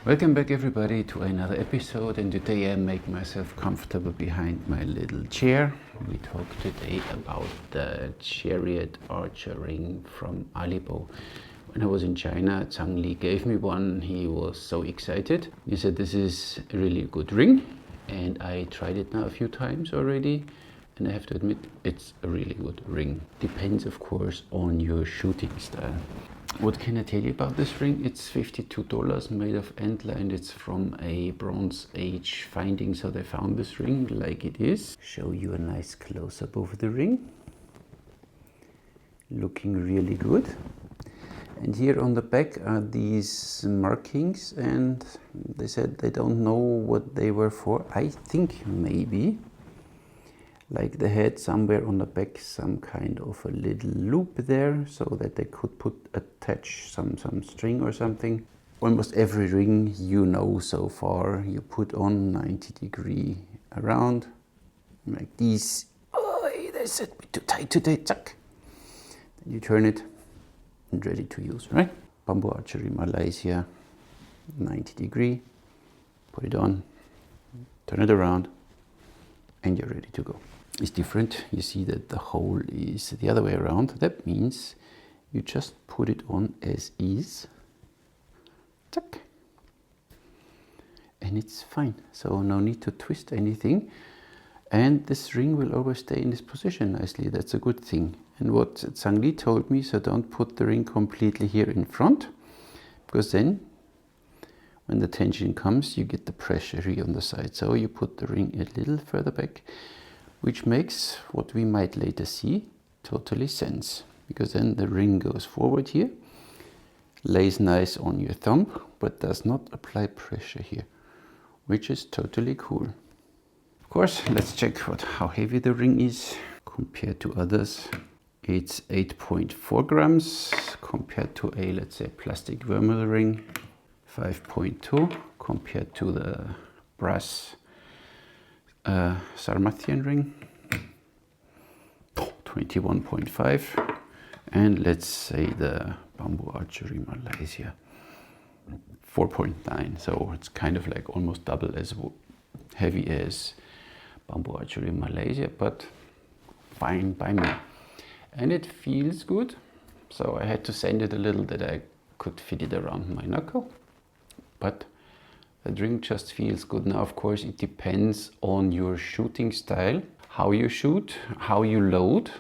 Welcome back everybody to another episode, and today I make myself comfortable behind my little chair. We talk today about the Chariot archer ring from Alibow. When I was in China, Zhang Li gave me one. He was so excited. He said this is a really good ring, and I tried it now a few times already, and I have to admit it's a really good ring. Depends of course on your shooting style. What can I tell you about this ring? It's $52 made of antler, and it's from a Bronze Age finding. So they found this ring like it is. Show you a nice close-up of the ring. Looking really good. And here on the back are these markings, and they said they don't know what they were for. I think maybe like they had somewhere on the back some kind of a little loop there, so that they could attach some string or something. Almost every ring you know so far, you put on 90-degree around, like these. Oh, they said too tight today, chuck. Then you turn it and ready to use, right? Bamboo Archery Malaysia, 90-degree, put it on, turn it around, and you're ready to go. It's different. You see that the hole is the other way around. That means you just put it on as is, tuck, and it's fine. So no need to twist anything, and this ring will always stay in this position nicely. That's a good thing. And what Zhang Li told me, so don't put the ring completely here in front, because then when the tension comes, you get the pressure here on the side. So you put the ring a little further back, which makes what we might later see totally sense, because then the ring goes forward here, lays nice on your thumb, but does not apply pressure here, which is totally cool. Of course, let's check how heavy the ring is compared to others. It's 8.4 grams compared to a, let's say, plastic vermeil ring, 5.2 compared to the brass Sarmathian ring, 21.5, and let's say the Bamboo Archery Malaysia, 4.9. So it's kind of like almost double as heavy as Bamboo Archery Malaysia, but fine by me. And it feels good, so I had to sand it a little that I could fit it around my knuckle, but the ring just feels good. Now, of course, it depends on your shooting style, how you shoot, how you load.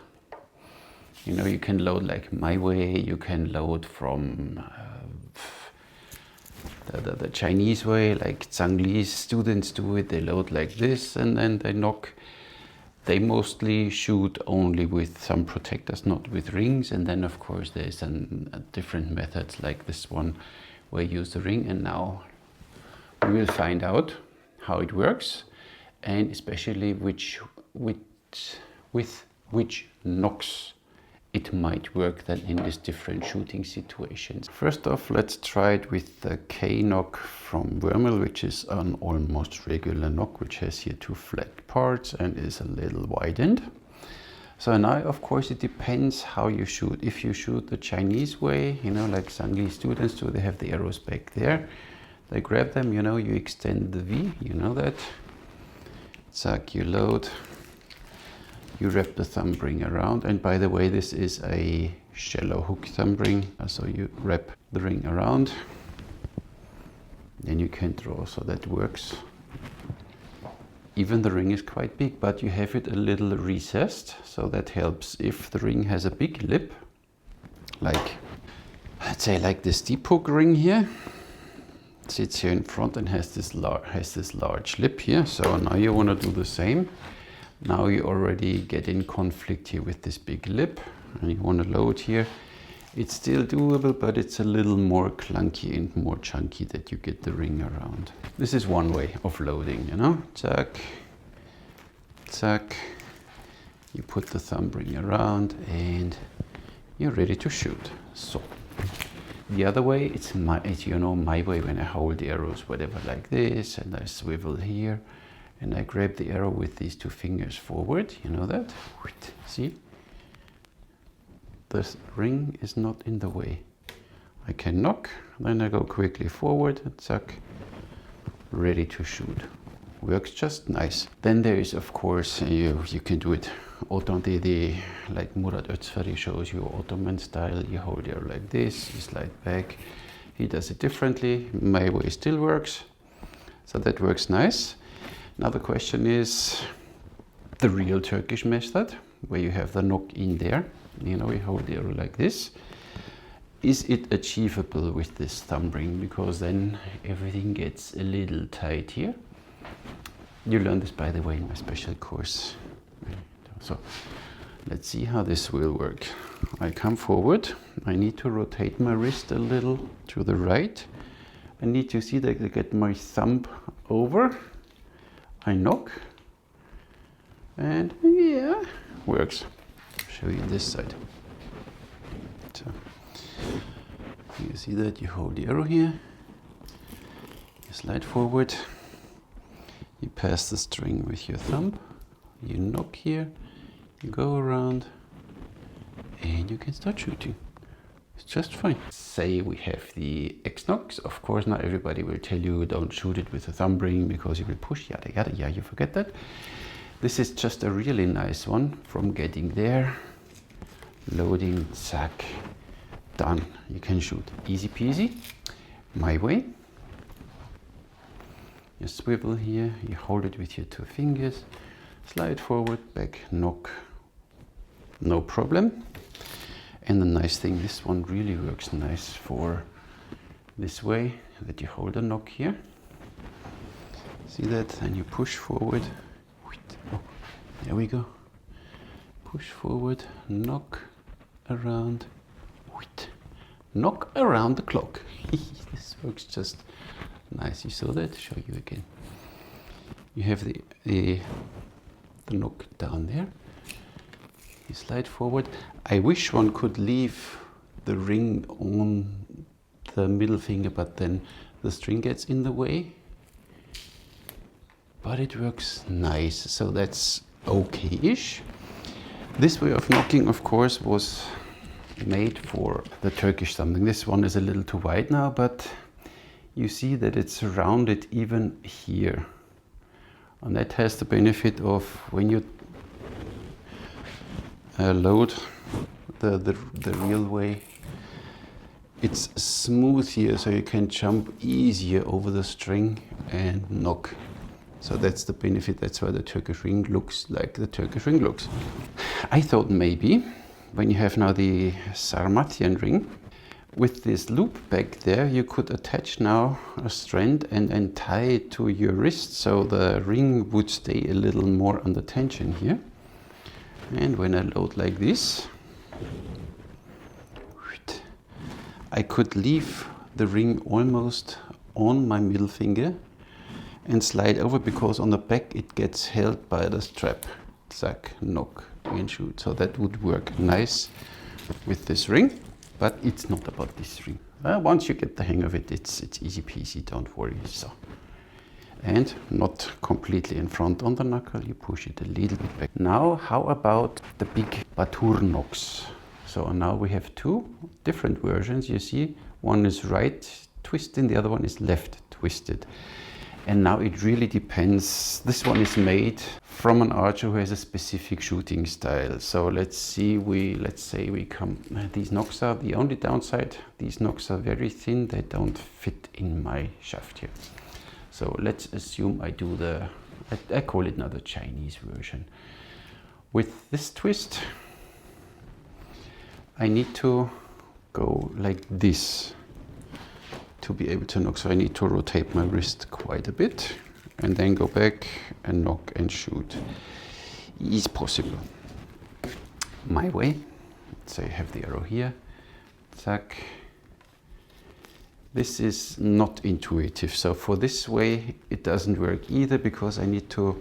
You know, you can load like my way, you can load from the Chinese way, like Zhang Li's students do it. They load like this, and then they nock. They mostly shoot only with some protectors, not with rings. And then, of course, there's different methods like this one where you use the ring. And now we will find out how it works, and especially with which nocks it might work then in these different shooting situations. First off, let's try it with the K nock from vermeil, which is an almost regular nock, which has here two flat parts and is a little widened. So now, of course, it depends how you shoot. If you shoot the Chinese way, you know, like Zhang Li students do, they have the arrows back there. They grab them, you know, you extend the V, you know that. Zack, you load. You wrap the thumb ring around. And by the way, this is a shallow hook thumb ring. So you wrap the ring around. Then you can draw, so that works. Even the ring is quite big, but you have it a little recessed. So that helps if the ring has a big lip, like, let's say like this deep hook ring here. Sits here in front and has this large lip here. So now you want to do the same. Now you already get in conflict here with this big lip, and you want to load here. It's still doable, but it's a little more clunky and more chunky that you get the ring around. This is one way of loading, you know. Zack, zack. You put the thumb ring around and you're ready to shoot. So the other way, it's you know, my way, when I hold the arrows, whatever, like this, and I swivel here, and I grab the arrow with these two fingers forward, you know that? See? The ring is not in the way. I can knock, then I go quickly forward, zack, ready to shoot. Works just nice. Then there is, of course, you can do it like Murat Özferi shows you, Ottoman style. You hold it like this, you slide back. He does it differently. My way still works, so that works nice. Now the question is the real Turkish method, where you have the knock in there. You know, you hold the arrow like this. Is it achievable with this thumb ring? Because then everything gets a little tight here. You learn this, by the way, in my special course. So let's see how this will work. I come forward. I need to rotate my wrist a little to the right. I need to see that I get my thumb over. I knock. And yeah, works. I'll show you this side. So you see that you hold the arrow here. You slide forward. You pass the string with your thumb. You knock here. You go around and you can start shooting. It's just fine. Say we have the X nocks. Of course, not everybody will tell you don't shoot it with a thumb ring because you will push, yada yada. Yeah, you forget that. This is just a really nice one from getting there, loading, zack, done. You can shoot. Easy peasy. My way. You swivel here, you hold it with your 2 fingers, slide forward, back, knock, no problem. And the nice thing, this one really works nice for this way, that you hold a knock here. See that? And you push forward. Oh, there we go. Push forward, knock around, knock around the clock. This works just nice. You saw that? Show you again. You have the knock down there. You slide forward. I wish one could leave the ring on the middle finger, but then the string gets in the way. But it works nice, so that's okay-ish. This way of knocking, of course, was made for the Turkish something. This one is a little too wide now, but you see that it's rounded even here. And that has the benefit of when you load the real way, it's smooth here, so you can jump easier over the string and knock. So that's the benefit. That's why the Turkish ring looks like the Turkish ring looks. I thought maybe when you have now the Sarmatian ring, with this loop back there, you could attach now a strand and tie it to your wrist, so the ring would stay a little more under tension here. And when I load like this, I could leave the ring almost on my middle finger and slide over, because on the back it gets held by the strap. Zack, knock and shoot. So that would work nice with this ring. But it's not about this ring. Once you get the hang of it, it's easy peasy, don't worry. So, and not completely in front on the knuckle, you push it a little bit back. Now, how about the big patron nocks? So now we have 2 different versions. You see, one is right twisted, the other one is left twisted. And now it really depends. This one is made from an archer who has a specific shooting style. So let's say we come, these nocks are the only downside. These nocks are very thin, they don't fit in my shaft here. So let's assume I do I call it now the Chinese version. With this twist, I need to go like this to be able to knock. So I need to rotate my wrist quite a bit and then go back and knock and shoot. Is possible. My way, so I have the arrow here, zack. This is not intuitive, so for this way it doesn't work either, because I need to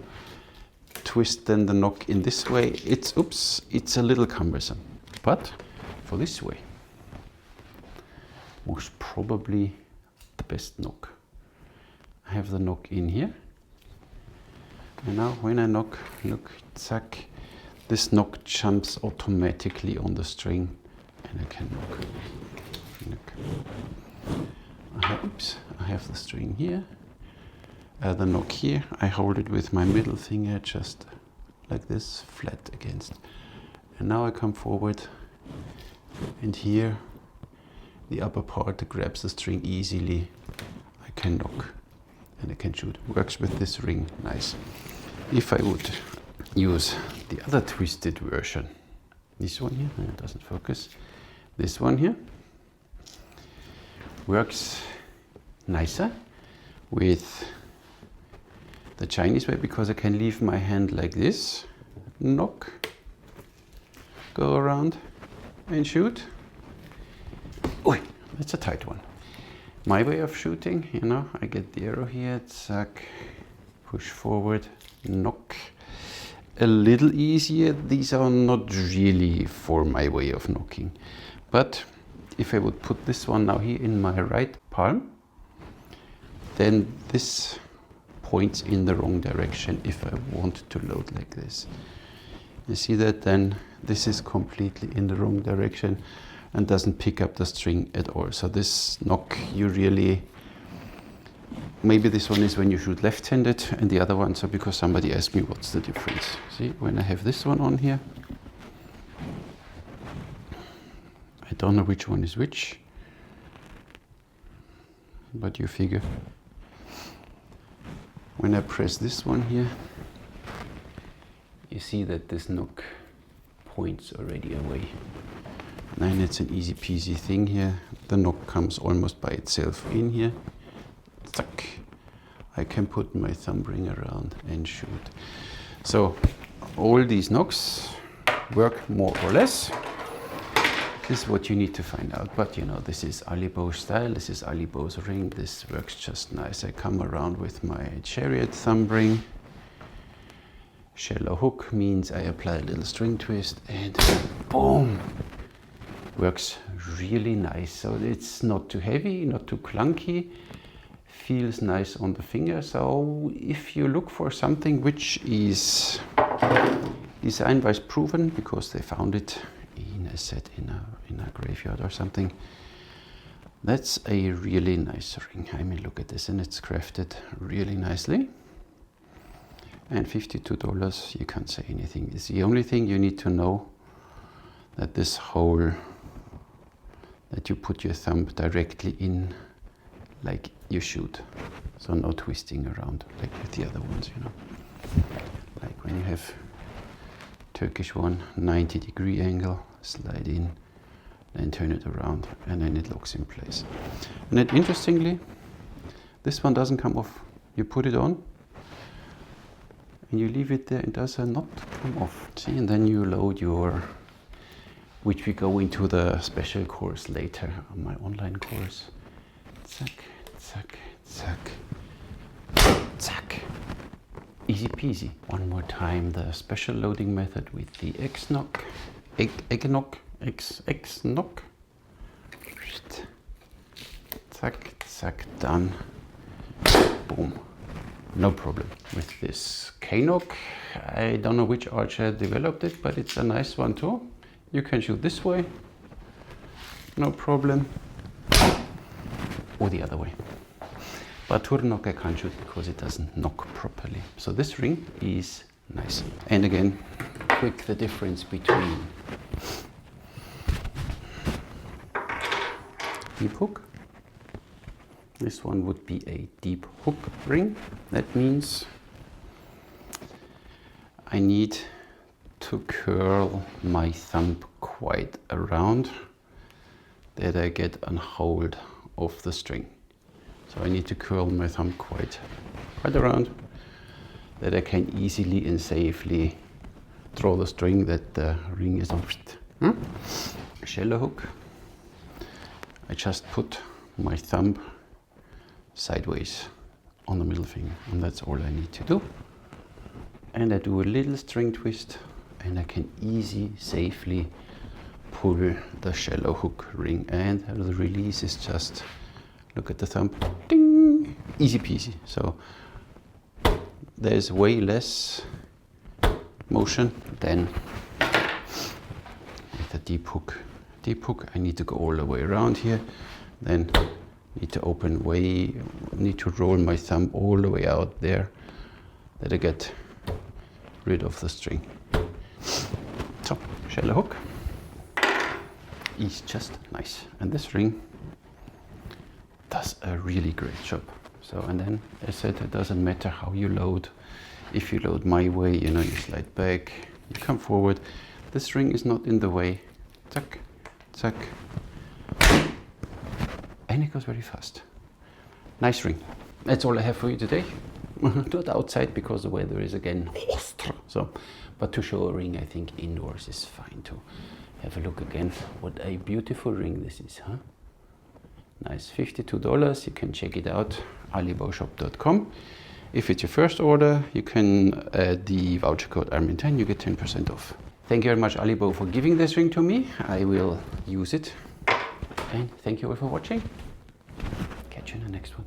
twist then the knock in this way. It's a little cumbersome, but for this way, most probably the best knock. I have the knock in here, and now when I knock, look, zack, this knock jumps automatically on the string and I can knock. Look. Oops, I have the string here, the knock here. I hold it with my middle finger just like this, flat against. And now I come forward, and here the upper part grabs the string easily. I can knock and I can shoot. Works with this ring nice. If I would use the other twisted version, this one here, it doesn't focus. This one here works nicer with the Chinese way because I can leave my hand like this, knock, go around and shoot. Oh, that's a tight one. My way of shooting, you know, I get the arrow here, zack, push forward, knock. A little easier. These are not really for my way of knocking. But if I would put this one now here in my right palm, then this points in the wrong direction if I want to load like this. You see that then this is completely in the wrong direction and doesn't pick up the string at all. So this knock, you really, maybe this one is when you shoot left-handed and the other ones are because somebody asked me what's the difference. See, when I have this one on here, I don't know which one is which, but you figure. When I press this one here, you see that this knock points already away. And it's an easy peasy thing here. The knock comes almost by itself in here. Zack. I can put my thumb ring around and shoot. So all these knocks work more or less. This is what you need to find out. But you know, this is Alibow style. This is Alibow's ring. This works just nice. I come around with my Chariot thumb ring. Shallow hook means I apply a little string twist and boom! Works really nice. So it's not too heavy, not too clunky. Feels nice on the finger. So if you look for something which is design-wise proven, because they found it in a set in a graveyard or something, that's a really nice ring. I mean, look at this, and it's crafted really nicely. And $52, you can't say anything. It's the only thing you need to know, that this hole, that you put your thumb directly in like you shoot. So no twisting around like with the other ones, you know. Like when you have Turkish one, 90-degree angle, slide in, then turn it around, and then it locks in place. And then interestingly, this one doesn't come off. You put it on, and you leave it there, it does not come off. See, and then you load your, which we go into the special course later on my online course. Zack, zack, zack, zack. Easy peasy. One more time, the special loading method with the X knock, egg knock, X knock. Zack, zack, done. Boom. No problem with this K knock. I don't know which archer developed it, but it's a nice one too. You can shoot this way, no problem, or the other way. But Turnok I can't shoot because it doesn't knock properly. So this ring is nice. And again, quick the difference between deep hook. This one would be a deep hook ring. That means I need to curl my thumb quite around that I get a hold of the string. So I need to curl my thumb quite around that I can easily and safely throw the string that the ring is on. Shallow hook. I just put my thumb sideways on the middle finger, and that's all I need to do. And I do a little string twist, and I can safely pull the shallow hook ring, and the release is just, look at the thumb, ding, easy peasy. So there's way less motion than with a deep hook deep hook. I need to go all the way around here. Then need to need to roll my thumb all the way out there that I get rid of the string. So, shallow hook is just nice. And this ring does a really great job. So, and then as I said, it doesn't matter how you load. If you load my way, you know, you slide back, you come forward. This ring is not in the way. Tuck, tuck. And it goes very fast. Nice ring. That's all I have for you today. Not outside because the weather is again so, but to show a ring, I think indoors is fine to have a look again. What a beautiful ring this is, huh? Nice, $52. You can check it out, alibowshop.com. If it's your first order, you can add the voucher code Armin10, you get 10% off. Thank you very much, Alibow, for giving this ring to me. I will use it. And thank you all for watching. Catch you in the next one.